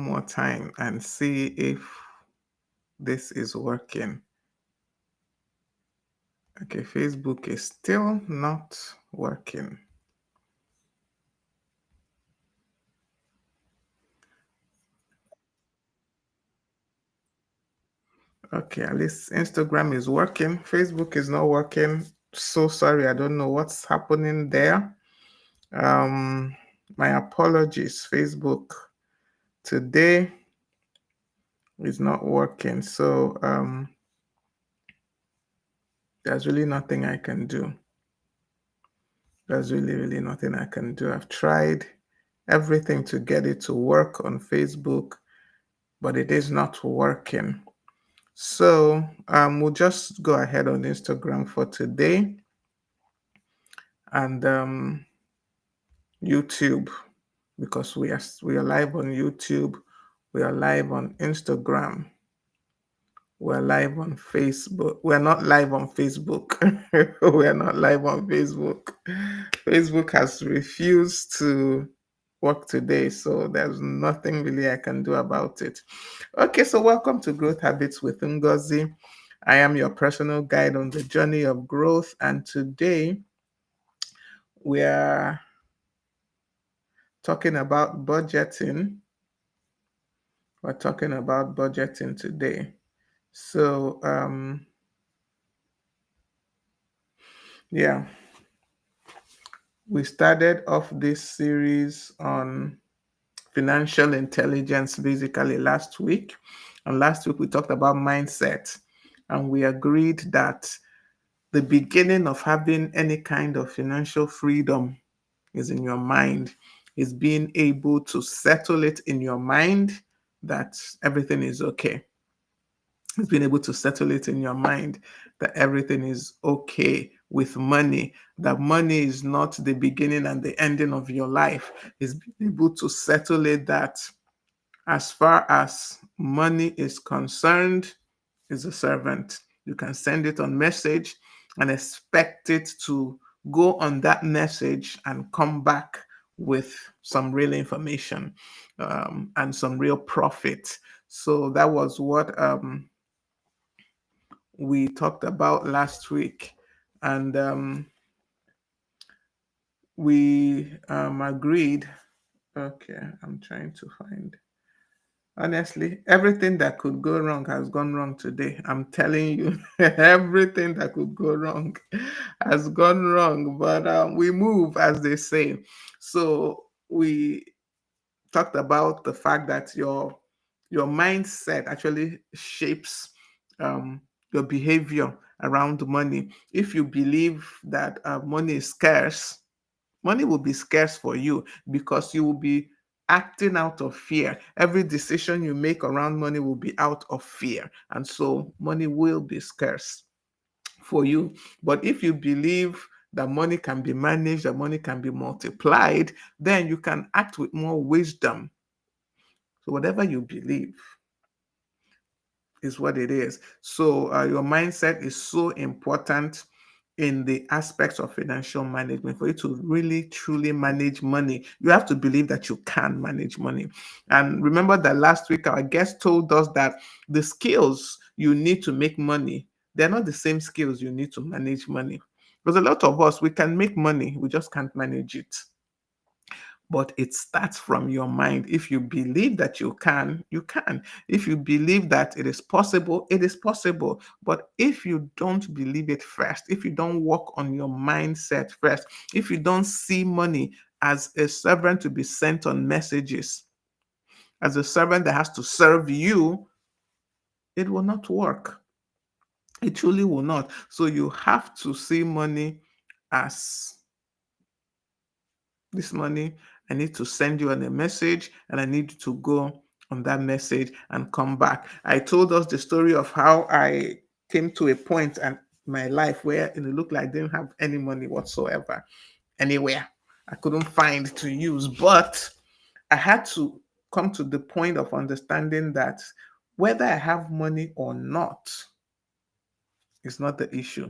more time and see if this is working. Okay, Facebook is still not working. Okay, at least Instagram is working. Facebook is not working. So sorry, I don't know what's happening there. Um, my apologies, Facebook. Today is not working. So there's really nothing I can do. There's really nothing I can do. I've tried everything to get it to work on Facebook, but it is not working. So we'll just go ahead on Instagram for today and YouTube, because we are live on YouTube, we are live on Instagram, we're live on Facebook. We're not live on Facebook. We're not live on Facebook. Facebook has refused to work today, so there's nothing really I can do about it. Okay, so welcome to Growth Habits with Ngozi. I am your personal guide on the journey of growth, and today we are talking about budgeting. We're talking about budgeting today. So, yeah, we started off this series on financial intelligence basically last week. And last week we talked about mindset, and we agreed that the beginning of having any kind of financial freedom is in your mind, is being able to settle it in your mind that everything is okay. It's being able to settle it in your mind that everything is okay with money, that money is not the beginning and the ending of your life. It's being able to settle it that as far as money is concerned, is a servant. You can send it on message and expect it to go on that message and come back with some real information and some real profit. So that was what we talked about last week. And we agreed. Okay, I'm trying to find. Honestly, everything that could go wrong has gone wrong today. I'm telling you, everything that could go wrong has gone wrong. But we move, as they say. So we talked about the fact that your mindset actually shapes your behavior around money. If you believe that money is scarce, money will be scarce for you because you will be acting out of fear. Every decision you make around money will be out of fear. And so money will be scarce for you. But if you believe that money can be managed, that money can be multiplied, then you can act with more wisdom. So whatever you believe is what it is. So your mindset is so important in the aspects of financial management. For you to really truly manage money, you have to believe that you can manage money. And remember that last week our guest told us that the skills you need to make money, they're not the same skills you need to manage money. Because a lot of us, we can make money, we just can't manage it. But it starts from your mind. If you believe that you can, you can. If you believe that it is possible. But if you don't believe it first, if you don't work on your mindset first, if you don't see money as a servant to be sent on messages, as a servant that has to serve you, it will not work. It truly will not. So you have to see money as this money, I need to send you on a message and I need to go on that message and come back. I told us the story of how I came to a point in my life where it looked like I didn't have any money whatsoever anywhere. I couldn't find to use, but I had to come to the point of understanding that whether I have money or not is not the issue.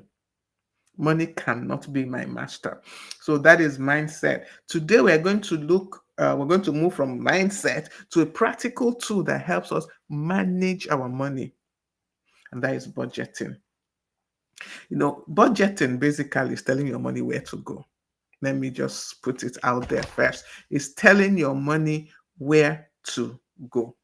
Money cannot be my master. So that is mindset. Today we're going to look we're going to move from mindset to a practical tool that helps us manage our money, and that is budgeting. Budgeting basically is telling your money where to go. Let me just put it out there first. It's telling your money where to go.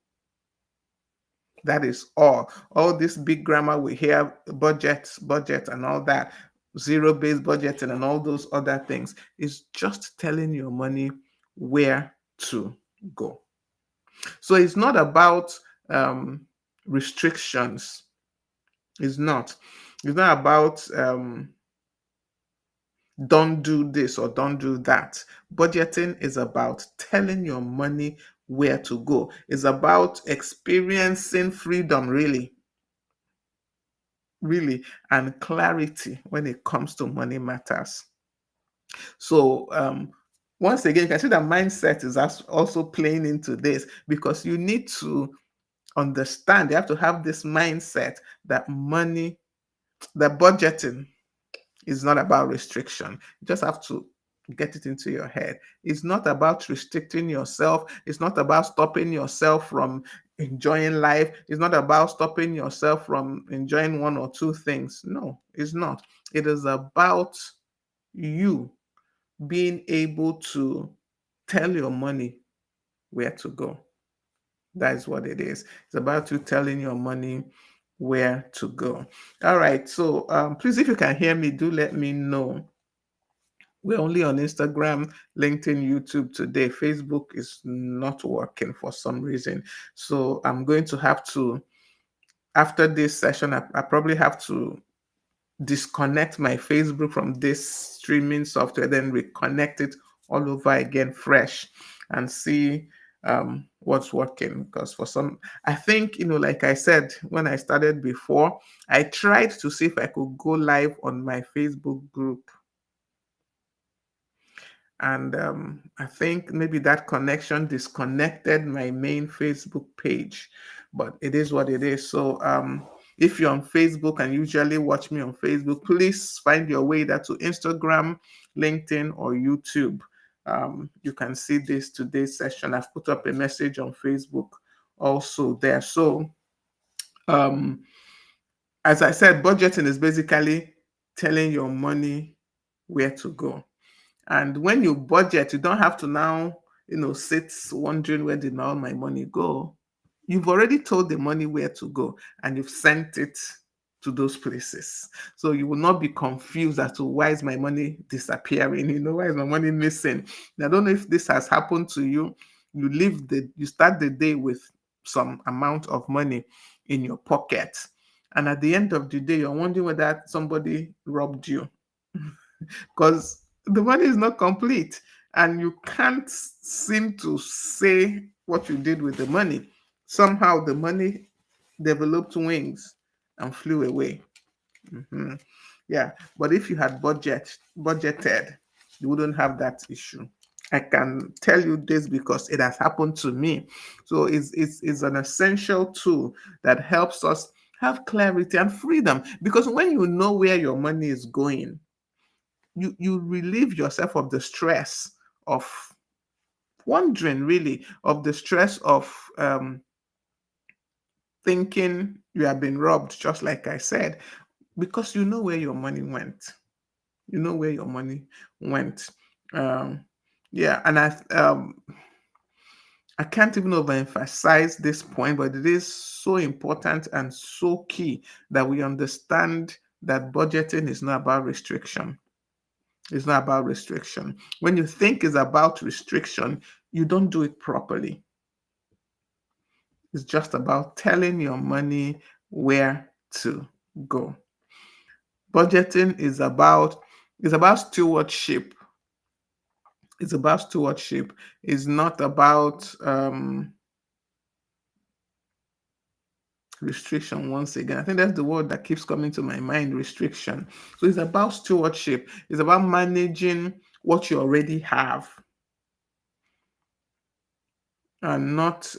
That is all. All this big grammar we hear, budget, and all that, zero-based budgeting, and all those other things, is just telling your money where to go. So it's not about restrictions. It's not. It's not about don't do this or don't do that. Budgeting is about telling your money where to go. It's about experiencing freedom, really, and clarity when it comes to money matters. So, once again, you can see that mindset is also playing into this, because you need to understand, you have to have this mindset that that budgeting is not about restriction. You just have to get it into your head. It's not about restricting yourself. It's not about stopping yourself from enjoying life. It's not about stopping yourself from enjoying one or two things. No, it's not. It is about you being able to tell your money where to go. That is what it is. It's about you telling your money where to go. All right. So please, if you can hear me, do let me know. We're only on Instagram, LinkedIn, YouTube today. Facebook is not working for some reason. So I'm going to have to, after this session, I probably have to disconnect my Facebook from this streaming software, then reconnect it all over again fresh and see what's working. Because for some, I think, like I said, when I started before, I tried to see if I could go live on my Facebook group. And I think maybe that connection disconnected my main Facebook page, but it is what it is. So if you're on Facebook and usually watch me on Facebook, please find your way there to Instagram, LinkedIn, or YouTube. You can see today's session. I've put up a message on Facebook also there. So as I said, budgeting is basically telling your money where to go. And when you budget, you don't have to now, sit wondering where did all my money go. You've already told the money where to go, and you've sent it to those places. So you will not be confused as to why is my money disappearing? Why is my money missing? And I don't know if this has happened to you. You start the day with some amount of money in your pocket, and at the end of the day, you're wondering whether somebody robbed you because the money is not complete and you can't seem to say what you did with the money. Somehow the money developed wings and flew away. Mhm. Yeah, but if you had budgeted, you wouldn't have that issue. I can tell you this because it has happened to me. So it's an essential tool that helps us have clarity and freedom, because when you know where your money is going, you relieve yourself of the stress of wondering, really, of the stress of thinking you have been robbed, just like I said, because you know where your money went. You know where your money went. Yeah, and I can't even overemphasize this point, but it is so important and so key that we understand that budgeting is not about restriction. It's not about restriction. When you think it's about restriction, you don't do it properly. It's just about telling your money where to go. Budgeting is about stewardship. It's about stewardship. It's not about restriction. Once again, I think that's the word that keeps coming to my mind, restriction. So it's about stewardship. It's about managing what you already have and not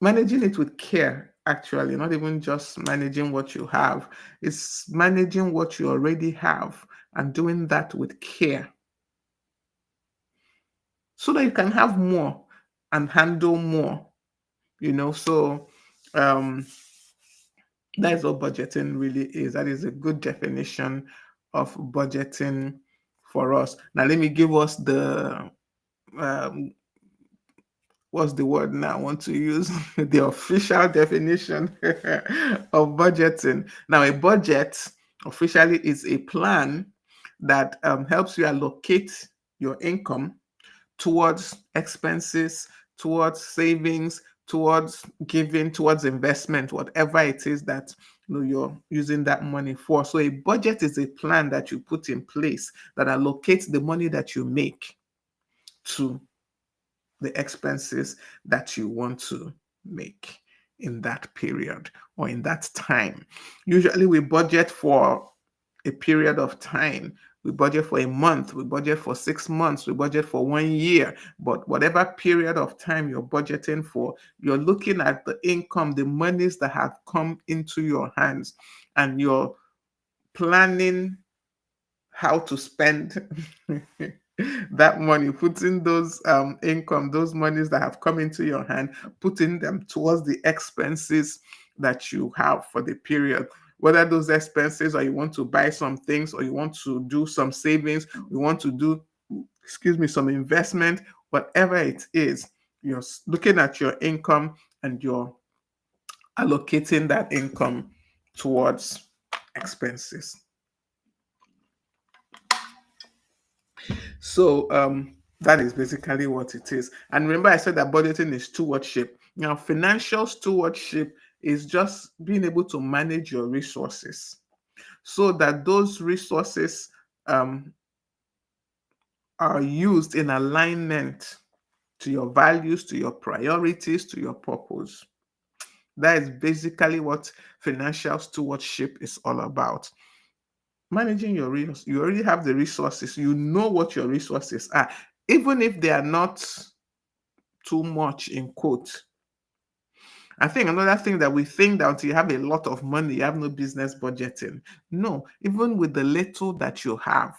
managing it with care, actually, not even just managing what you have. It's managing what you already have and doing that with care. so that you can have more and handle more, So um, that is what budgeting really is. That is a good definition of budgeting for us. Now, let me give us um, what's the word now I want to use? The official definition of budgeting. Now, a budget officially is a plan that helps you allocate your income towards expenses, towards savings, towards giving, towards investment, whatever it is that you're using that money for. So a budget is a plan that you put in place that allocates the money that you make to the expenses that you want to make in that period or in that time. Usually we budget for a period of time. We budget for a month, we budget for 6 months, we budget for 1 year. But whatever period of time you're budgeting for, you're looking at the income, the monies that have come into your hands, and you're planning how to spend that money, putting those income, those monies that have come into your hand, putting them towards the expenses that you have for the period. Whether those expenses, or you want to buy some things, or you want to do some savings, you want to do, some investment, whatever it is, you're looking at your income and you're allocating that income towards expenses. So that is basically what it is. And remember, I said that budgeting is stewardship. Now, financial stewardship is just being able to manage your resources so that those resources are used in alignment to your values, to your priorities, to your purpose. That is basically what financial stewardship is all about. Managing your resources. You already have the resources. You know what your resources are, even if they are not too much in quote. I think another thing that we think that until you have a lot of money, you have no business budgeting. No, even with the little that you have,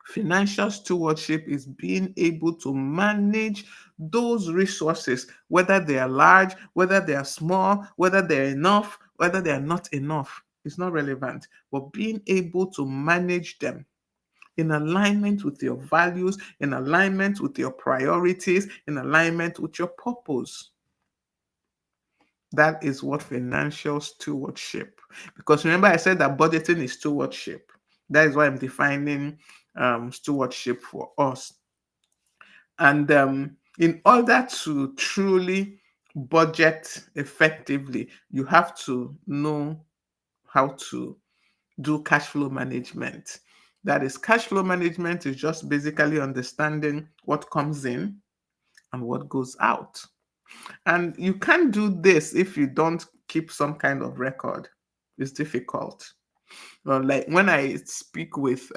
financial stewardship is being able to manage those resources, whether they are large, whether they are small, whether they're enough, whether they are not enough. It's not relevant, but being able to manage them in alignment with your values, in alignment with your priorities, in alignment with your purpose. That is what financial stewardship. Because remember, I said that budgeting is stewardship. That is why I'm defining stewardship for us. And in order to truly budget effectively, you have to know how to do cash flow management. That is, cash flow management is just basically understanding what comes in and what goes out. And you can't do this if you don't keep some kind of record. It's difficult. Well, like when I speak with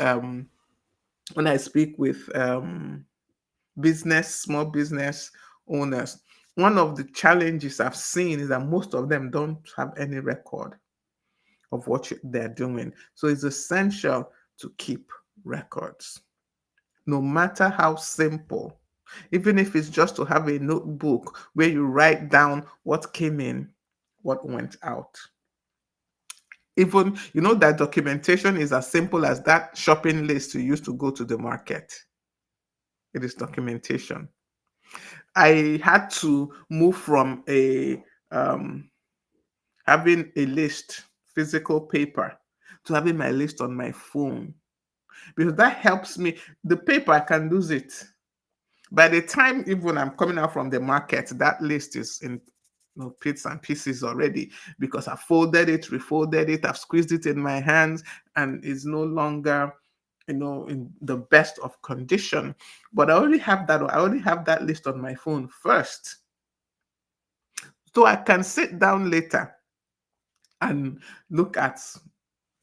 small business owners, one of the challenges I've seen is that most of them don't have any record of what they're doing. So it's essential to keep records, no matter how simple. Even if it's just to have a notebook where you write down what came in, what went out. Even, that documentation is as simple as that shopping list you used to go to the market. It is documentation. I had to move from having a list, physical paper, to having my list on my phone, because that helps me. The paper, I can lose it. By the time even I'm coming out from the market, that list is in bits and pieces already, because I folded it, refolded it, I've squeezed it in my hands, and it's no longer in the best of condition. But I already have that list on my phone first. So I can sit down later and look at,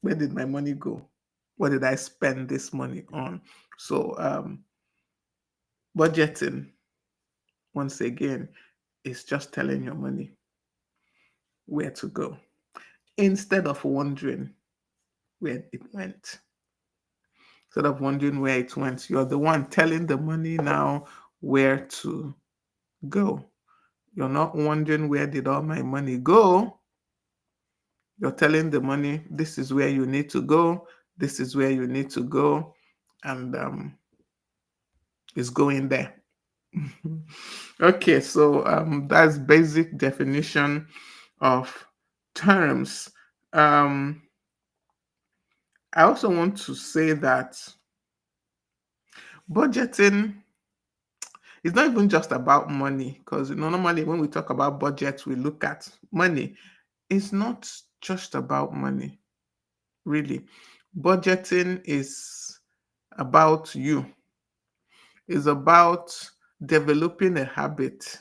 where did my money go? What did I spend this money on? So budgeting, once again, is just telling your money where to go instead of wondering where it went. Instead of wondering where it went, you're the one telling the money now where to go. You're not wondering where did all my money go. You're telling the money, this is where you need to go, this is where you need to go, and it's going there. Okay, so that's basic definition of terms. Um, I also want to say that budgeting is not even just about money, because normally when we talk about budget, we look at money. It's not just about money, really. Budgeting is about you. It's about developing a habit,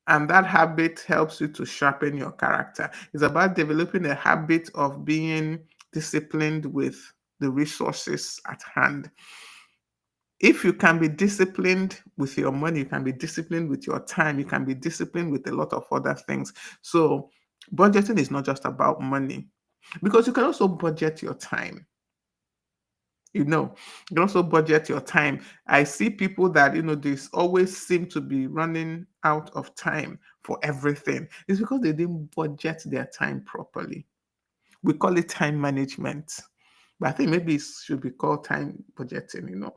and that habit helps you to sharpen your character. It's about developing a habit of being disciplined with the resources at hand. If you can be disciplined with your money, you can be disciplined with your time, you can be disciplined with a lot of other things. So, budgeting is not just about money, because you can also budget your time. You can also budget your time. I see people that, they always seem to be running out of time for everything. It's because they didn't budget their time properly. We call it time management. But I think maybe it should be called time budgeting.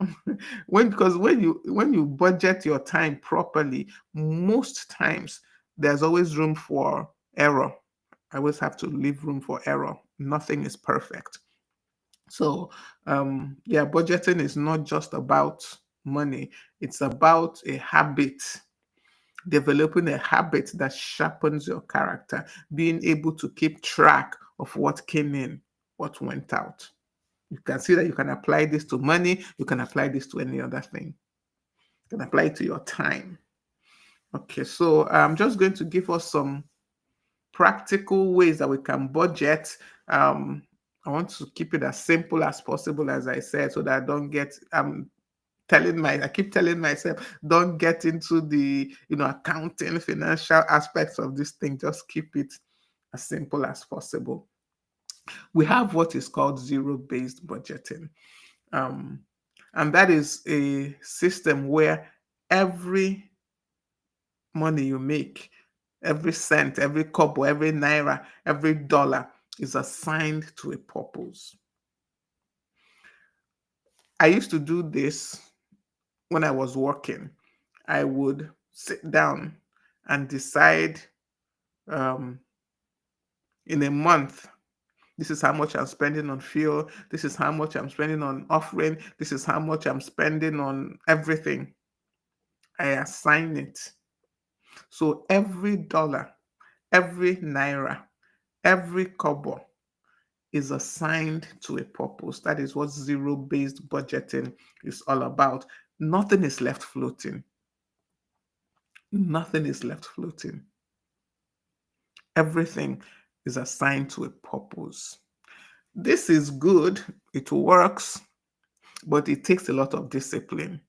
Because when you budget your time properly, most times there's always room for error. I always have to leave room for error. Nothing is perfect. So, yeah, budgeting is not just about money, it's about a habit, developing a habit that sharpens your character, being able to keep track of what came in, what went out. You can see that you can apply this to money, you can apply this to any other thing, you can apply it to your time. Okay, so I'm just going to give us some practical ways that we can budget. I want to keep it as simple as possible, as I said, so that I don't get I keep telling myself, don't get into the accounting, financial aspects of this thing. Just keep it as simple as possible. We have what is called zero-based budgeting. Um, and that is a system where every money you make, every cent, every kobo, every naira, every dollar is assigned to a purpose. I used to do this when I was working. I would sit down and decide um, in a month, this is how much I'm spending on fuel, this is how much I'm spending on offering, this is how much I'm spending on everything. I assign it. So every dollar, every naira, every kobo is assigned to a purpose. That is what zero-based budgeting is all about. Nothing is left floating. Nothing is left floating. Everything is assigned to a purpose. This is good, it works, but it takes a lot of discipline.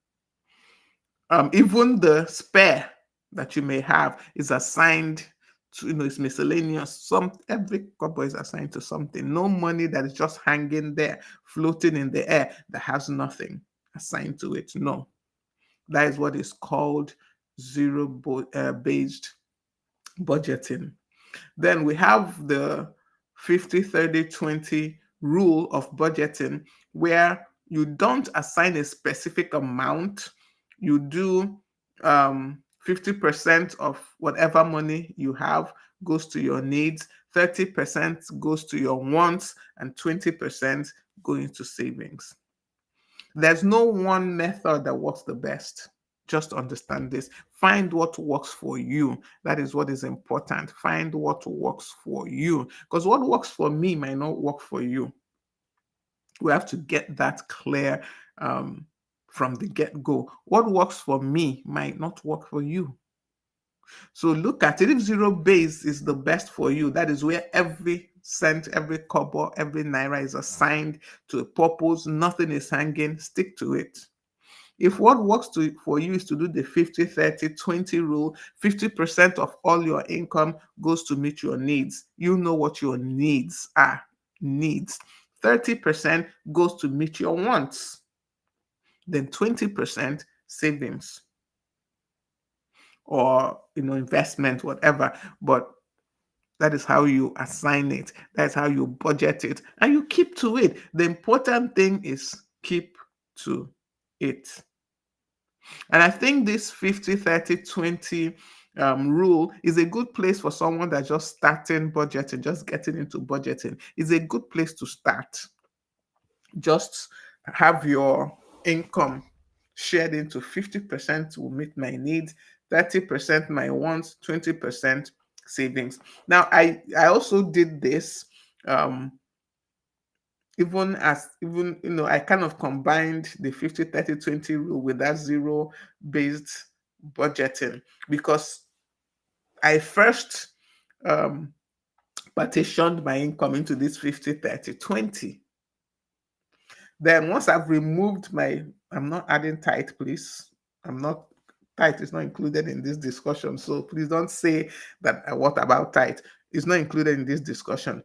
Even the spare that you may have is assigned to, it's miscellaneous. Every couple is assigned to something. No money that is just hanging there, floating in the air, that has nothing assigned to it. No, that is what is called zero-based budgeting. Then we have the 50-30-20 rule of budgeting, where you don't assign a specific amount. You do 50% of whatever money you have goes to your needs, 30% goes to your wants, and 20% go into savings. There's no one method that works the best. Just understand this. Find what works for you. That is what is important. Find what works for you. Because what works for me might not work for you. We have to get that clear from the get-go. What works for me might not work for you. So look at it. If zero base is the best for you, that is where every cent, every kobo, every naira is assigned to a purpose. Nothing is hanging. Stick to it. If what works for you is to do the 50-30-20 rule, 50% of all your income goes to meet your needs. You know what your needs are. Needs. 30% goes to meet your wants, then 20% savings or investment, whatever. But that is how you assign it. That's how you budget it. And you keep to it. The important thing is keep to it. And I think this 50-30-20 rule is a good place for someone that's just starting budgeting, just getting into budgeting. It's a good place to start. Just have your income shared into 50% will meet my needs, 30% my wants, 20% savings. Now, I also did this even I kind of combined the 50-30-20 rule with that zero based budgeting, because I first um, partitioned my income into this 50-30-20. Then once I've removed I'm not adding tithe, please. I'm not Tithe is not included in this discussion. So please don't say that what about tithe? It's not included in this discussion.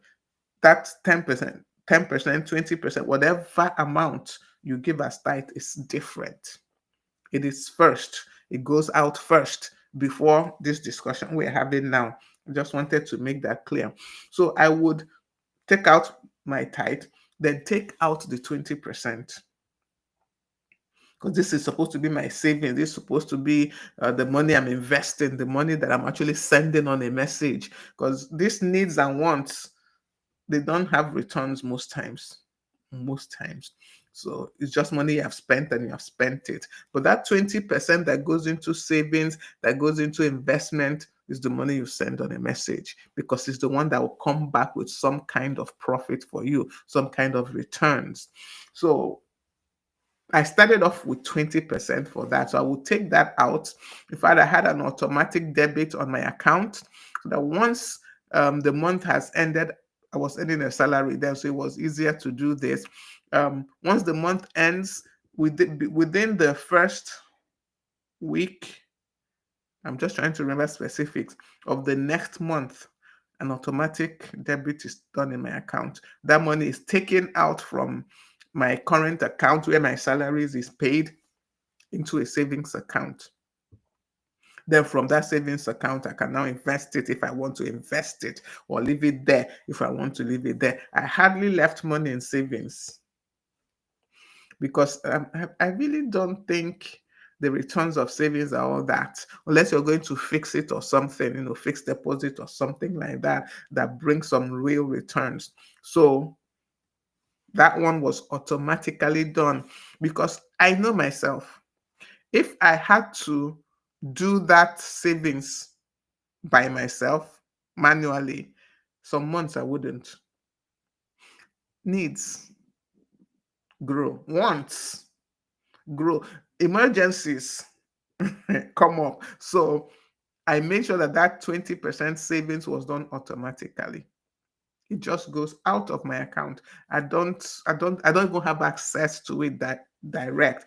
That's 10%, 10%, 20%, whatever amount you give as tithe is different. It is first. It goes out first before this discussion we're having now. I just wanted to make that clear. So I would take out my tithe, then take out the 20%, because this is supposed to be my savings. This is supposed to be the money I'm investing, the money that I'm actually sending on a message. Because these needs and wants, they don't have returns most times. Most times. So it's just money you have spent and you have spent it. But that 20% that goes into savings, that goes into investment, is the money you send on a message, because it's the one that will come back with some kind of profit for you, some kind of returns. So I started off with 20% for that. So I would take that out. In fact, I had an automatic debit on my account, so that once the month has ended, I was earning a salary then, so it was easier to do this. Once the month ends, within the first week, I'm just trying to remember specifics, of the next month, an automatic debit is done in my account. That money is taken out from my current account where my salaries is paid into a savings account. Then from that savings account, I can now invest it if I want to invest it, or leave it there if I want to leave it there. I hardly left money in savings, because I really don't think the returns of savings are all that, unless you're going to fix it or something, fixed deposit or something like that, that brings some real returns. So that one was automatically done, because I know myself. If I had to do that savings by myself manually, some months I wouldn't. Needs grow, wants grow, emergencies come up. So I made sure that that 20% savings was done automatically. It just goes out of my account. I don't even have access to it that direct.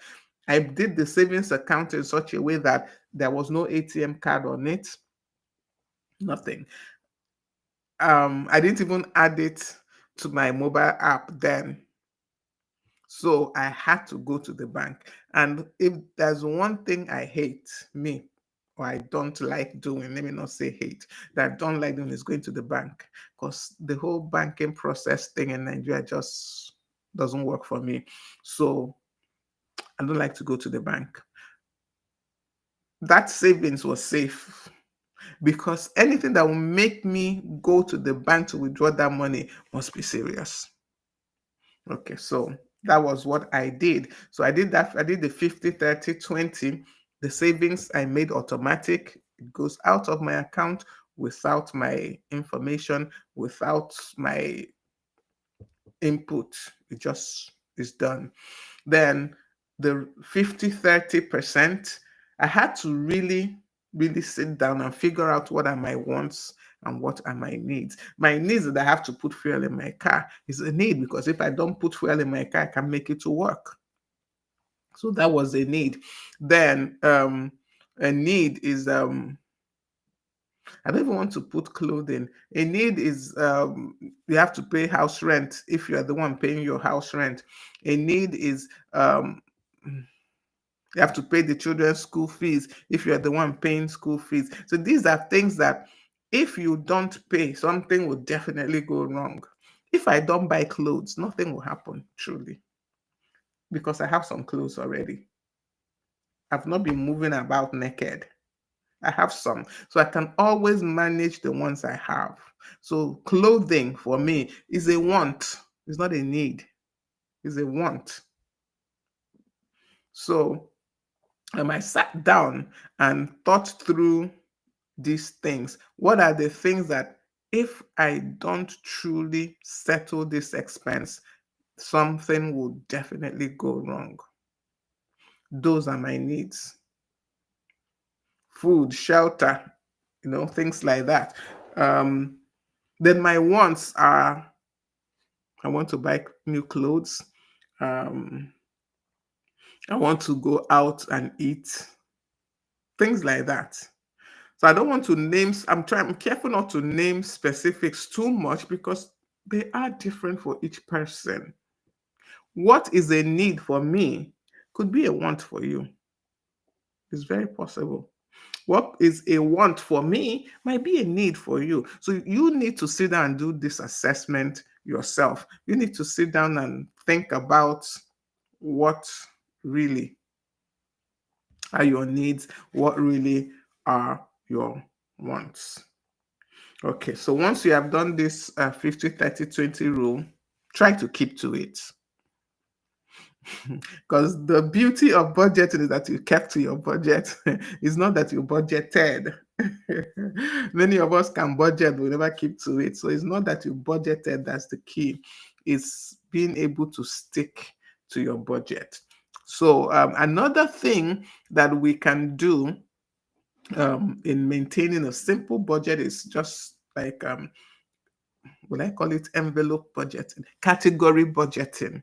I did the savings account in such a way that there was no ATM card on it, nothing. I didn't even add it to my mobile app then. So I had to go to the bank. And if there's one thing I hate, me, or I don't like doing, let me not say hate, that I don't like doing, is going to the bank, because the whole banking process thing in Nigeria just doesn't work for me. So I don't like to go to the bank. That savings was safe, because anything that will make me go to the bank to withdraw that money must be serious. Okay, so that was what I did. So I did that. I did the 50-30-20. The savings I made automatic. It goes out of my account without my information, without my input. It just is done. Then the 50-30%, I had to really, really sit down and figure out what are my wants and what are my needs. My needs, that I have to put fuel in my car, is a need, because if I don't put fuel in my car, I can make it to work. So that was a need. Then a need is I don't even want to put clothing. A need is you have to pay house rent if you are the one paying your house rent. A need is you have to pay the children's school fees if you're the one paying school fees. So these are things that if you don't pay, something will definitely go wrong. If I don't buy clothes, nothing will happen, truly, because I have some clothes already. I've not been moving about naked. I have some. So I can always manage the ones I have. So clothing for me is a want. It's not a need. It's a want. So I sat down and thought through these things. What are the things that if I don't truly settle this expense, something will definitely go wrong? Those are my needs. Food, shelter, things like that. Um, then my wants are I want to buy new clothes. Um, I want to go out and eat, things like that. So I don't want to name, I'm careful not to name specifics too much because they are different for each person. What is a need for me could be a want for you. It's very possible. What is a want for me might be a need for you. So you need to sit down and do this assessment yourself. You need to sit down and think about what really are your needs, what really are your wants. Okay, so once you have done this 50, 30, 20 rule, try to keep to it. Because the beauty of budgeting is that you kept to your budget. It's not that you budgeted. Many of us can budget, we never keep to it. So it's not that you budgeted, that's the key. It's being able to stick to your budget. So another thing that we can do in maintaining a simple budget is just like will I call it envelope budgeting, category budgeting.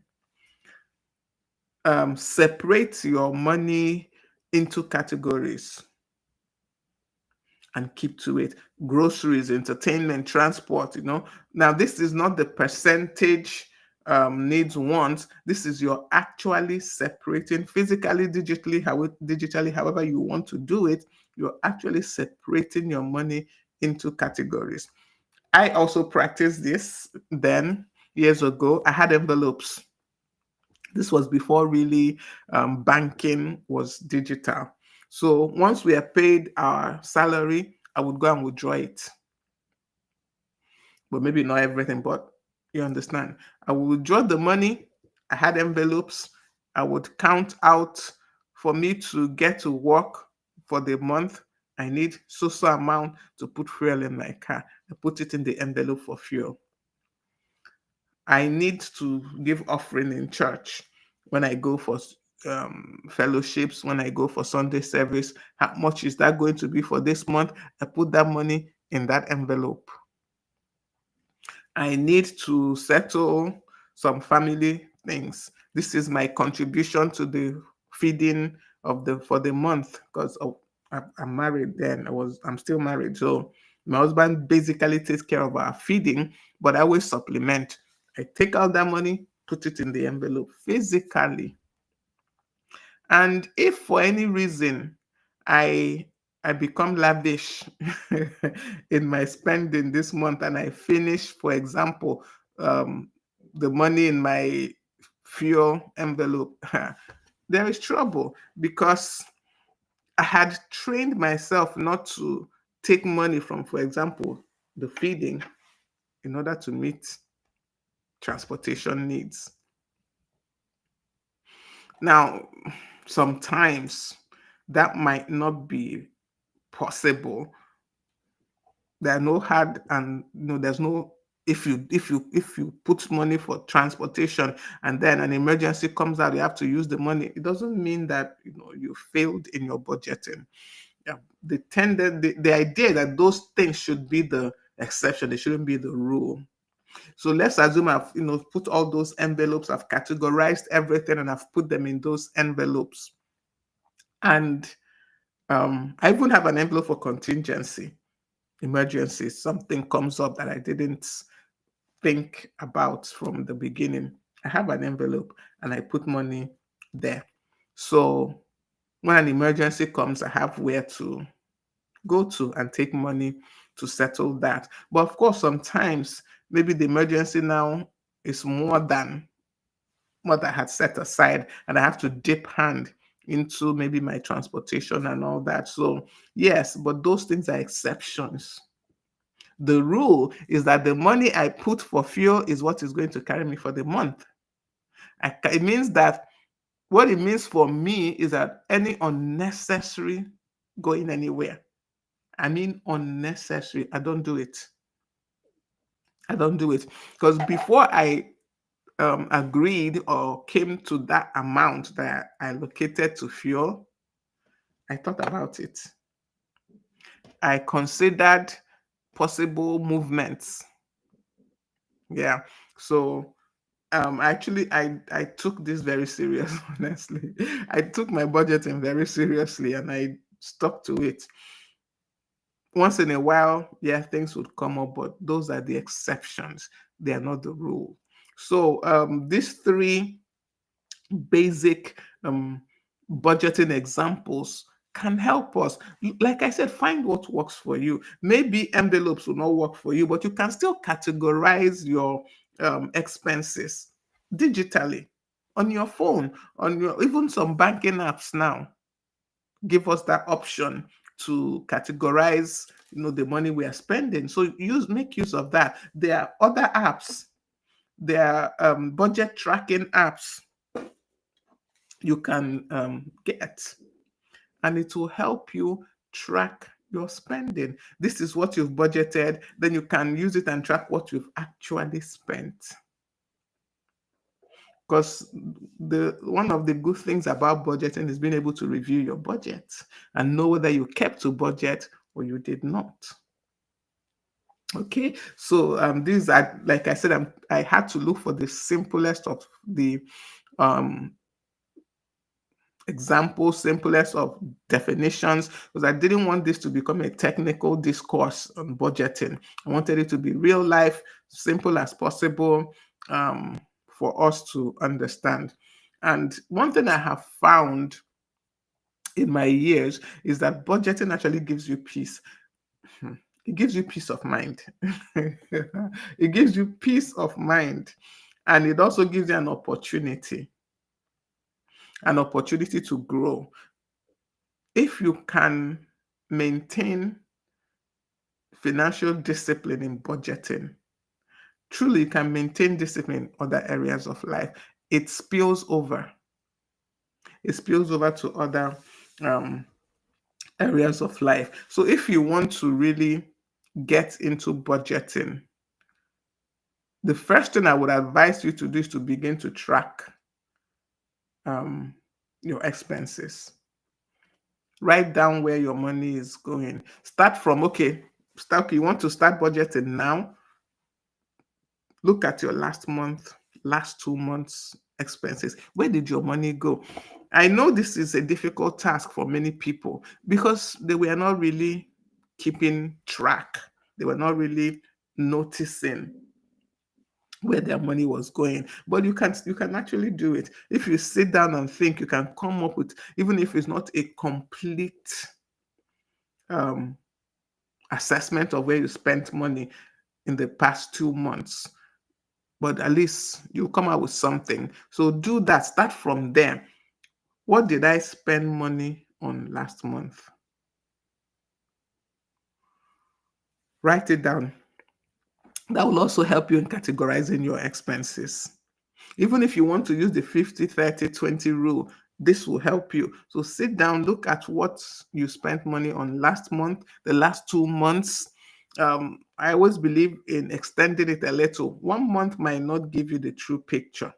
Separate your money into categories and keep to it. Groceries, entertainment, transport, Now, this is not the percentage needs wants. This is you're actually separating physically, digitally, however you want to do it. You're actually separating your money into categories. I also practiced this then years ago. I had envelopes. This was before really banking was digital. So once we are paid our salary, I would go and withdraw it. But maybe not everything, but you understand. I would withdraw the money. I had envelopes. I would count out for me to get to work for the month. I need so amount to put fuel in my car. I put it in the envelope for fuel. I need to give offering in church when I go for fellowships, when I go for Sunday service. How much is that going to be for this month? I put that money in that envelope. I need to settle some family things. This is my contribution to the feeding of the for the month because I'm married then. I'm still married. So my husband basically takes care of our feeding, but I always supplement. I take out that money, put it in the envelope physically. And if for any reason I I become lavish in my spending this month and I finish, for example, the money in my fuel envelope, there is trouble because I had trained myself not to take money from, for example, the feeding in order to meet transportation needs. Now, sometimes that might not be possible. There are no hard and there's no if you put money for transportation and then an emergency comes out, you have to use the money. It doesn't mean that you failed in your budgeting. Yeah, the idea that those things should be the exception, they shouldn't be the rule. So let's assume I've put all those envelopes, I've categorized everything, and I've put them in those envelopes. And I even have an envelope for contingency. emergencies. Something comes up that I didn't think about from the beginning. I have an envelope and I put money there. So when an emergency comes, I have where to go to and take money to settle that. But of course, sometimes maybe the emergency now is more than what I had set aside, and I have to dip hand into maybe my transportation and all that. So, yes, but those things are exceptions. The rule is that the money I put for fuel is what is going to carry me for the month. It means that what it means for me is that any unnecessary going anywhere, I mean unnecessary, I don't do it. I don't do it. Because before I agreed or came to that amount that I allocated to fuel, I thought about it. I considered possible movements. Yeah. So actually I took this very serious, honestly. I took my budgeting very seriously and I stuck to it. Once in a while, yeah, things would come up, but those are the exceptions. They are not the rule. So these three basic budgeting examples can help us. Like I said, find what works for you. Maybe envelopes will not work for you, but you can still categorize your expenses digitally on your phone, on your even some banking apps now give us that option to categorize, the money we are spending. So make use of that. There are other apps. There are budget tracking apps you can get, and it will help you track your spending. This is what you've budgeted, then you can use it and track what you've actually spent. Because the one of the good things about budgeting is being able to review your budget and know whether you kept to budget or you did not. Okay, so these are, like I said, I had to look for the simplest of the um, examples, simplest of definitions, because I didn't want this to become a technical discourse on budgeting. I wanted it to be real life, simple as possible for us to understand. And one thing I have found in my years is that budgeting actually gives you peace. It gives you peace of mind. It gives you peace of mind. And it also gives you an opportunity to grow. If you can maintain financial discipline in budgeting, truly you can maintain discipline in other areas of life. It spills over. It spills over to other areas of life. So if you want to really get into budgeting, the first thing I would advise you to do is to begin to track your expenses. Write down where your money is going. Start from, you want to start budgeting now. Look at your last month, last 2 months expenses. Where did your money go? I know this is a difficult task for many people because they were not really keeping track. They were not really noticing where their money was going. But you can actually do it. If you sit down and think, you can come up with, even if it's not a complete um, assessment of where you spent money in the past 2 months, but at least you come out with something. So do that. Start from there. What did I spend money on last month? Write it down. That will also help you in categorizing your expenses. Even if you want to use the 50-30-20 rule, this will help you. So sit down, look at what you spent money on last month, the last 2 months. I always believe in extending it a little. 1 month might not give you the true picture.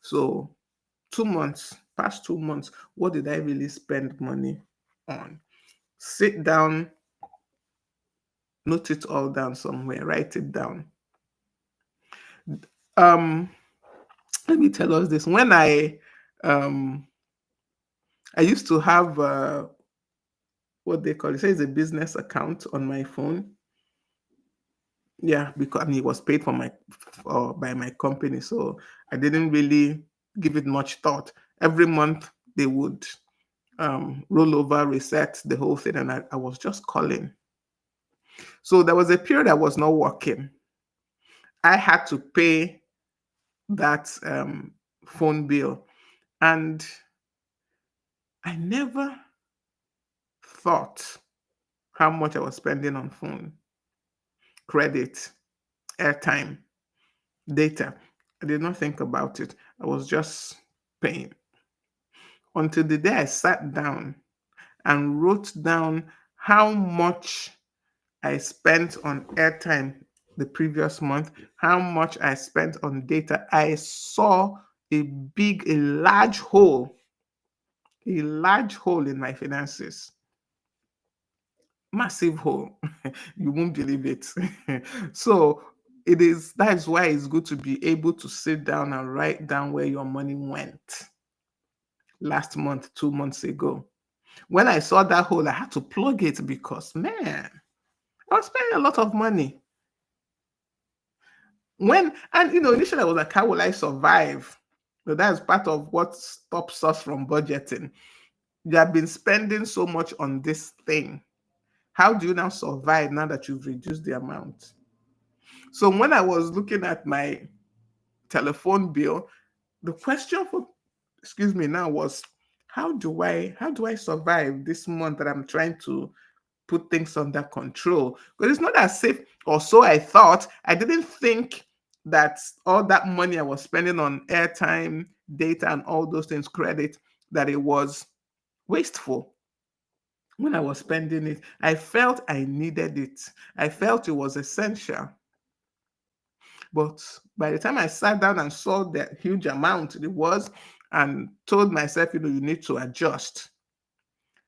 So 2 months, past 2 months, what did I really spend money on? Sit down, note it all down somewhere, write it down. Um, Let me tell us this. When I used to have what they call it, say it's a business account on my phone. Yeah, because and it was paid for by my company, so I didn't really give it much thought. Every month they would roll over, reset the whole thing, and I was just calling. So there was a period I was not working. I had to pay that phone bill, and I never thought how much I was spending on phone, credit, airtime, data. I did not think about it. I was just paying until the day I sat down and wrote down how much I spent on airtime the previous month, how much I spent on data. I saw a large hole in my finances, massive hole. You won't believe it. So that's why it's good to be able to sit down and write down where your money went last month, 2 months ago. When I saw that hole, I had to plug it because, man, I was spending a lot of money. Initially I was like, how will I survive? So that's part of what stops us from budgeting. You have been spending so much on this thing. How do you now survive now that you've reduced the amount? So when I was looking at my telephone bill, the question for excuse me now was, how do I survive this month that I'm trying to put things under control? Because it's not as safe, or so I thought. I didn't think that all that money I was spending on airtime, data, and all those things, credit, that it was wasteful. When I was spending it, I felt I needed it. I felt it was essential. But by the time I sat down and saw the huge amount it was, and told myself, you need to adjust,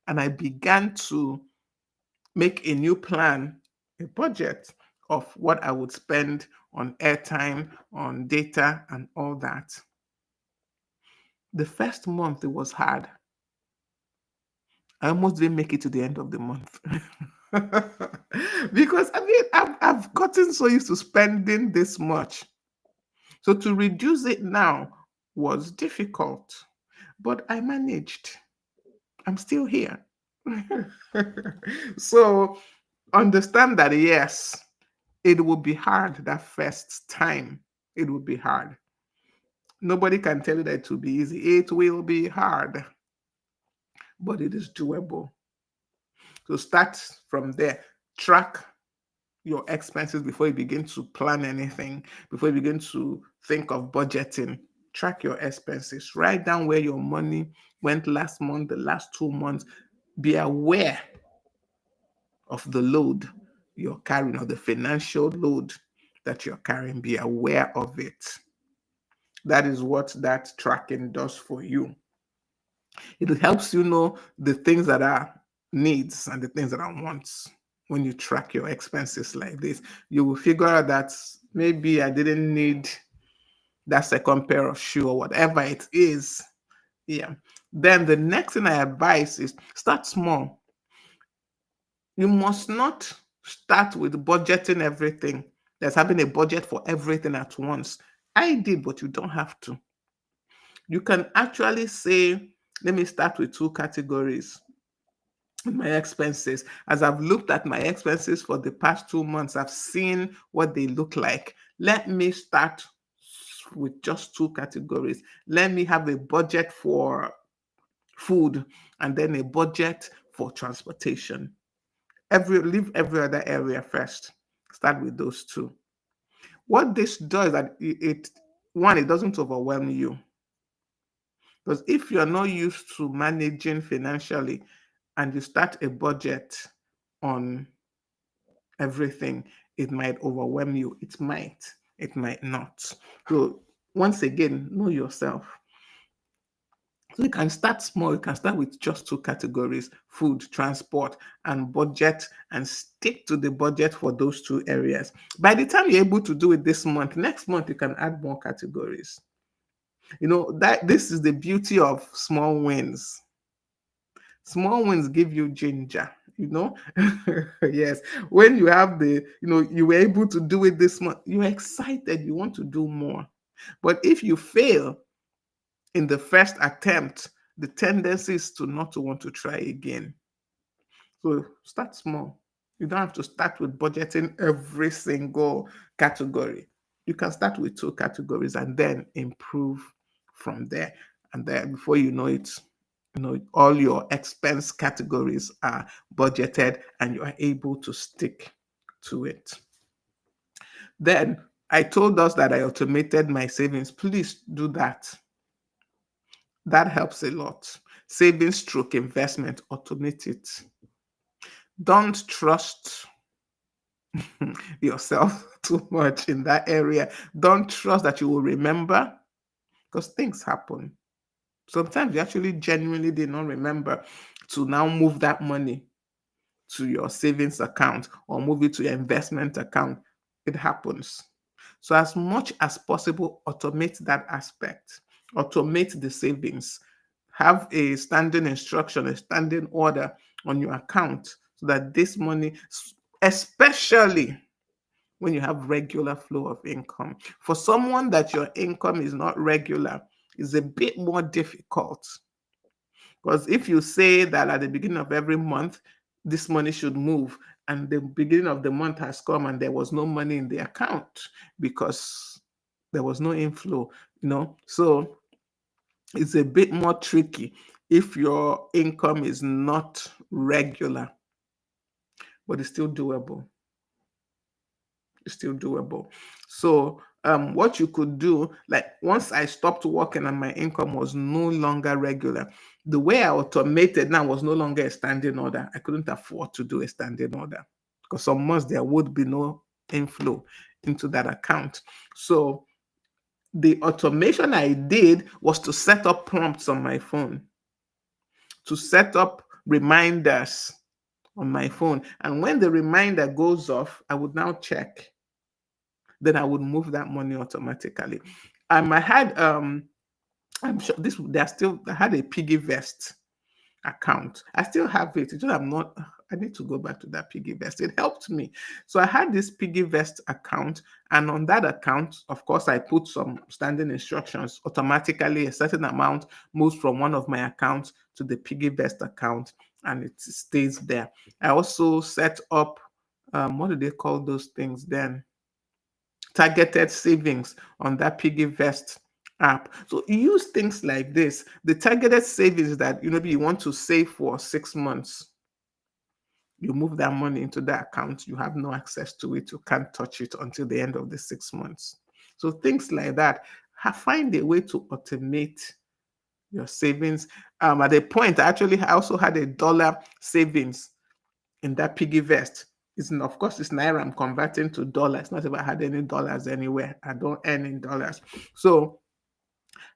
and I began to make a new plan, a budget of what I would spend on airtime, on data, and all that. The first month, it was hard. I almost didn't make it to the end of the month. Because I've gotten so used to spending this much. So to reduce it now was difficult, but I managed. I'm still here. So understand that, yes, it will be hard that first time. It will be hard. Nobody can tell you that it will be easy. It will be hard, but it is doable. So start from there. Track your expenses before you begin to plan anything, before you begin to think of budgeting. Track your expenses. Write down where your money went last month, the last 2 months. Be aware of the load you're carrying, or the financial load that you're carrying. Be aware of it. That is what that tracking does for you. It helps you know the things that are needs and the things that are wants. When you track your expenses like this, you will figure out that maybe I didn't need that second pair of shoe or whatever it is. Yeah. Then the next thing I advise is start small. You must not start with budgeting everything. There's having a budget for everything at once. I did, but you don't have to. You can actually say, let me start with two categories in my expenses. As I've looked at my expenses for the past 2 months, I've seen what they look like. Let me start with just two categories. Let me have a budget for food and then a budget for transportation. Leave every other area first. Start with those two. What this does, that it doesn't overwhelm you. Because if you're not used to managing financially and you start a budget on everything, it might overwhelm you. It might not. So once again, know yourself. So you can start small. You can start with just two categories: food, transport, and budget, and stick to the budget for those two areas. By the time you're able to do it this month, next month you can add more categories. That this is the beauty of small wins. Small wins give you ginger. you know. Yes, when you have the, you were able to do it this month, you're excited, you want to do more. But if you fail in the first attempt, the tendency is to not to want to try again. So start small. You don't have to start with budgeting every single category. You can start with two categories and then improve from there. And then before you know it, all your expense categories are budgeted and you are able to stick to it. Then I told us that I automated my savings. Please do that. That helps a lot. Savings stroke investment, automate it. Don't trust yourself too much in that area. Don't trust that you will remember, because things happen. Sometimes you actually genuinely did not remember to now move that money to your savings account or move it to your investment account. It happens. So, as much as possible, automate that aspect, automate the savings, have a standing instruction, a standing order on your account so that this money, especially when you have regular flow of income. For someone that your income is not regular, it's a bit more difficult. Because if you say that at the beginning of every month, this money should move, and the beginning of the month has come and there was no money in the account because there was no inflow, so it's a bit more tricky if your income is not regular, but it's still doable. It's still doable. So what you could do, like once I stopped working and my income was no longer regular, the way I automated now was no longer a standing order. I couldn't afford to do a standing order because some months there would be no inflow into that account. So the automation I did was to set up prompts on my phone, to set up reminders on my phone. And when the reminder goes off, I would now check, then I would move that money automatically. I had I'm sure this they still I had a piggy vest account. I still have it. It's just I'm not I need to go back to that piggy vest. It helped me. So I had this piggy vest account, and on that account, of course, I put some standing instructions. Automatically, a certain amount moves from one of my accounts to the piggy vest account, and it stays there. I also set up what do they call those things then? Targeted savings on that piggy vest app. So use things like this. The targeted savings that maybe you want to save for 6 months, you move that money into that account, you have no access to it, you can't touch it until the end of the 6 months. So things like that. Find a way to automate your savings. At a point, I also had $1 savings in that piggy vest. Of course, it's naira. I'm converting to dollars. It's not if I had any dollars anywhere. I don't earn in dollars. So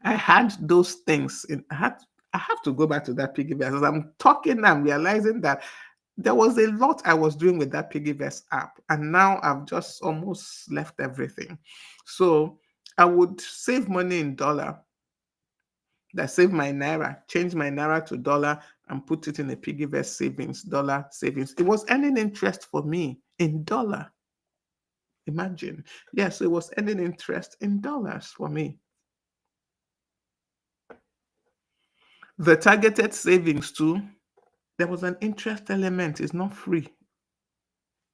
I had those things. I have to go back to that piggy vest. As I'm talking, I'm realizing that there was a lot I was doing with that piggy vest app, and now I've just almost left everything. So I would save money in dollar, that save my naira, change my naira to dollar, and put it in a piggy vest savings, dollar savings. It was earning interest for me in dollar. Imagine. Yes, it was earning interest in dollars for me. The targeted savings too, there was an interest element. It's not free.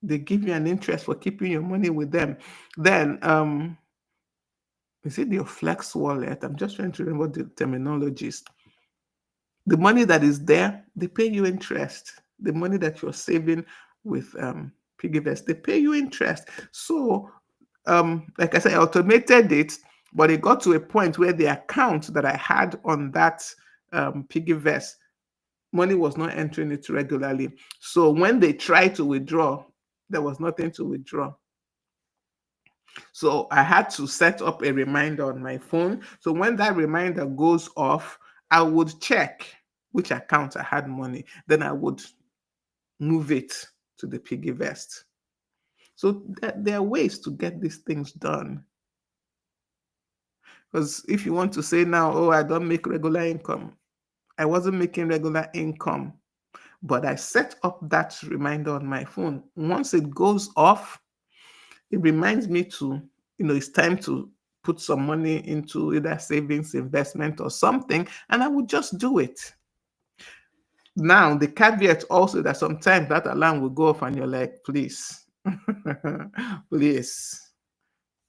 They give you an interest for keeping your money with them. Then is it your flex wallet? I'm just trying to remember the terminologies. The money that is there, they pay you interest. The money that you're saving with PiggyVest, they pay you interest. So, like I said, I automated it, but it got to a point where the account that I had on that PiggyVest, money was not entering it regularly. So when they tried to withdraw, there was nothing to withdraw. So I had to set up a reminder on my phone. So when that reminder goes off, I would check which account I had money. Then I would move it to the piggy vest. So there are ways to get these things done. Because if you want to say now, oh, I don't make regular income, I wasn't making regular income, But I set up that reminder on my phone. Once it goes off, it reminds me to, it's time to put some money into either savings, investment, or something, and I would just do it. Now, the caveat also that sometimes that alarm will go off and you're like, please, please,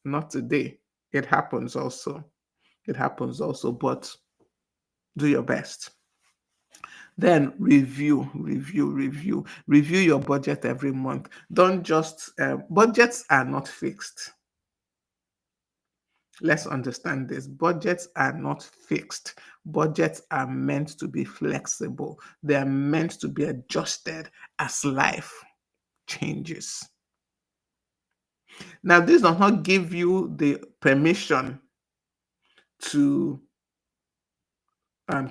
not today. It happens also. It happens also, but do your best. Then review your budget every month. Don't just, budgets are not fixed. Let's understand this. Budgets are not fixed. Budgets are meant to be flexible. They are meant to be adjusted as life changes. Now, this does not give you the permission to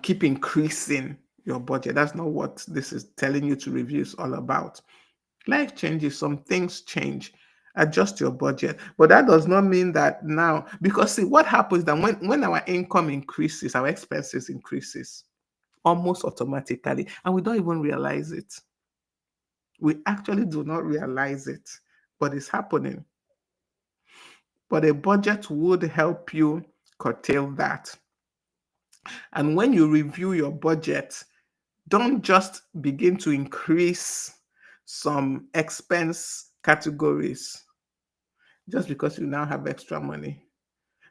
keep increasing your budget. That's not what this is telling you to review is all about. Life changes, some things change. Adjust your budget. But that does not mean that now, because see, what happens that when our income increases, our expenses increases almost automatically, and we don't even realize it. We actually do not realize it, but it's happening. But a budget would help you curtail that. And when you review your budget, don't just begin to increase some expense categories just because you now have extra money.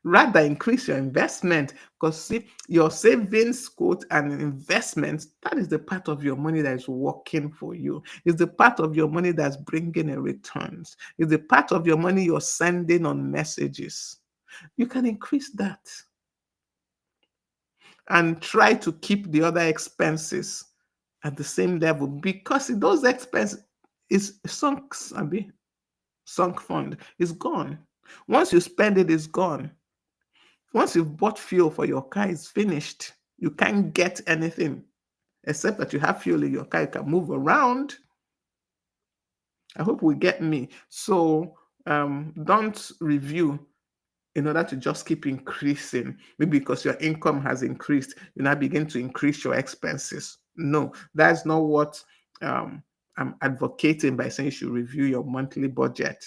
Rather, increase your investment, because see, your savings, quote, and investment, that is the part of your money that is working for you. It's the part of your money that's bringing in returns. It's the part of your money you're sending on messages. You can increase that and try to keep the other expenses at the same level, because those expenses is sunk fund is gone. Once you spend it, it's gone. Once you've bought fuel for your car, it's finished. You can't get anything except that you have fuel in your car. You can move around. I hope we get me. So don't review in order to just keep increasing. Maybe because your income has increased, you now begin to increase your expenses. No, that's not what I'm advocating by saying you should review your monthly budget.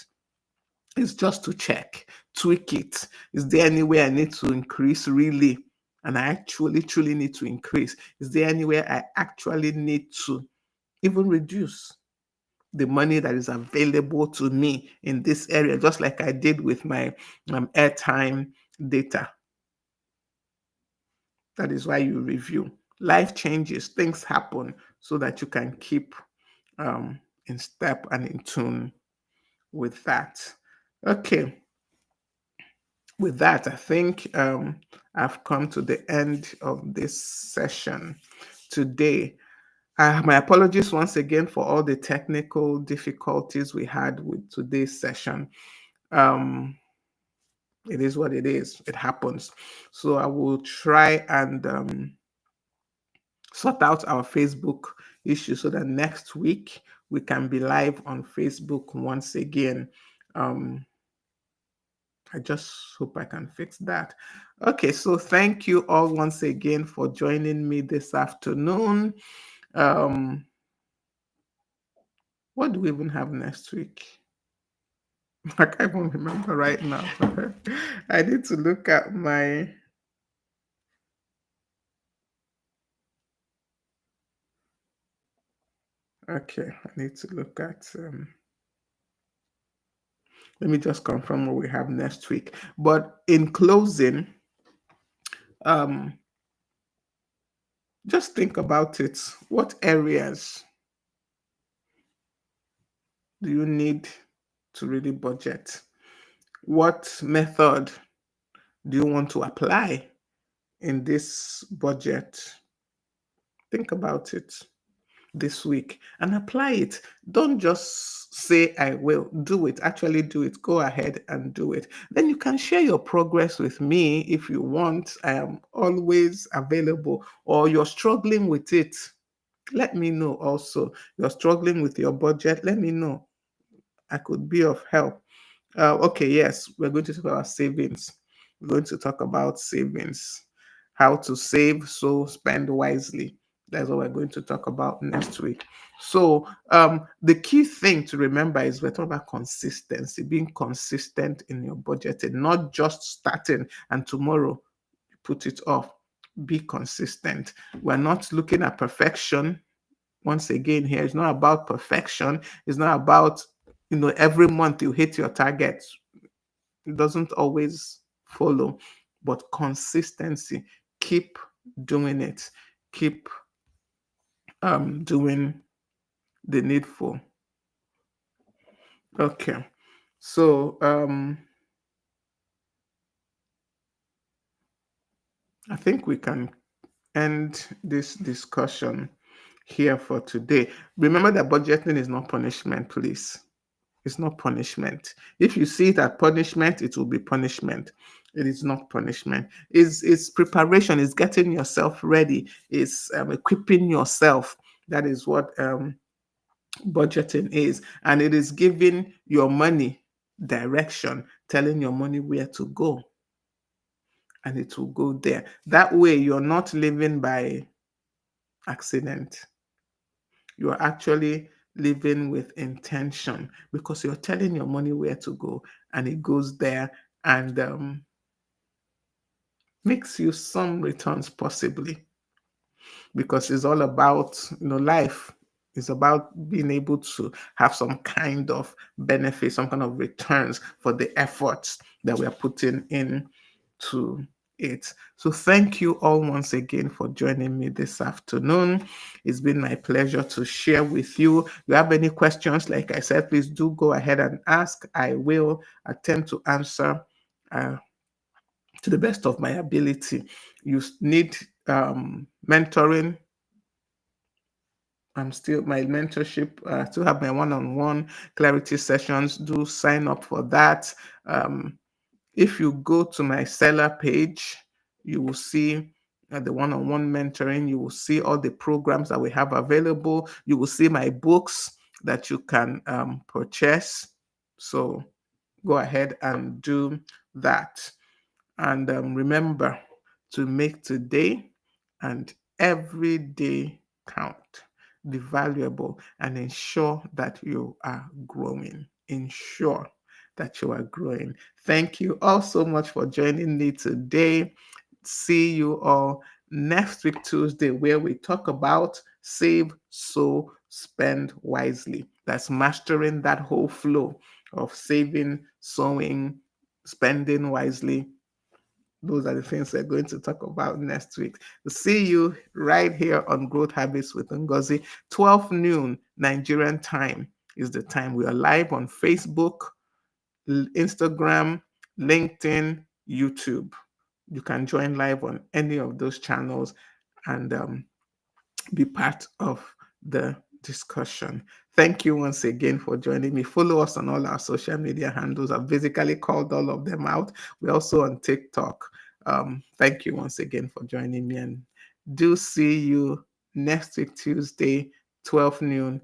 It's just to check, tweak it. Is there any way I need to increase really? And I actually truly need to increase. Is there anywhere I actually need to even reduce the money that is available to me in this area, just like I did with my airtime data? That is why you review. Life changes, things happen, so that you can keep in step and in tune with that. Okay. With that, I think I've come to the end of this session today. My apologies once again for all the technical difficulties we had with today's session. It is what it is. It happens. So I will try and sort out our Facebook issue so that next week we can be live on Facebook once again. I just hope I can fix that. Okay, so thank you all once again for joining me this afternoon. What do we even have next week? I can't even remember right now. I need to look at my... Okay, I need to look at... Let me just confirm what we have next week. But in closing, just think about it. What areas do you need to really budget? What method do you want to apply in this budget? Think about it this week and apply it. Don't just say, I will. Do it. Actually do it. Go ahead and do it. Then you can share your progress with me if you want. I am always available. Or you're struggling with it, let me know also. You're struggling with your budget, let me know. I could be of help. Okay, yes, we're going to talk about savings. We're going to talk about savings, how to save, so spend wisely. That's what we're going to talk about next week. So the key thing to remember is we're talking about consistency, being consistent in your budgeting, not just starting and tomorrow you put it off. Be consistent. We're not looking at perfection. Once again, here it's not about perfection. It's not about every month you hit your targets. It doesn't always follow, but consistency. Keep doing it. Keep doing the needful. Okay. So I think we can end this discussion here for today. Remember that budgeting is not punishment, please. It's not punishment. If you see it as punishment, it will be punishment. It is not punishment. It's preparation. It's getting yourself ready. It's equipping yourself. That is what budgeting is. And it is giving your money direction, telling your money where to go. And it will go there. That way, you're not living by accident. You are actually living with intention because you're telling your money where to go, and it goes there and makes you some returns possibly, because it's all about life is about being able to have some kind of benefit, some kind of returns for the efforts that we are putting in to it. So thank you all once again for joining me this afternoon. It's been my pleasure to share with you. If you have any questions, like I said, please do go ahead and ask. I will attempt to answer uh, to the best of my ability. You need mentoring. I'm still my mentorship. Still have my one-on-one clarity sessions. Do sign up for that. If you go to my seller page, you will see the one-on-one mentoring. You will see all the programs that we have available. You will see my books that you can purchase. So go ahead and do that. And remember to make today and every day count. Be valuable and ensure that you are growing. Ensure that you are growing. Thank you all so much for joining me today. See you all next week, Tuesday, where we talk about save, sow, spend wisely. That's mastering that whole flow of saving, sowing, spending wisely. Those are the things we're going to talk about next week. See you right here on Growth Habits with Ngozi. 12 noon Nigerian time is the time. We are live on Facebook, Instagram, LinkedIn, YouTube. You can join live on any of those channels and be part of the discussion. Thank you once again for joining me. Follow us on all our social media handles. I've basically called all of them out. We're also on TikTok. Thank you once again for joining me, and do see you next week, Tuesday, 12 noon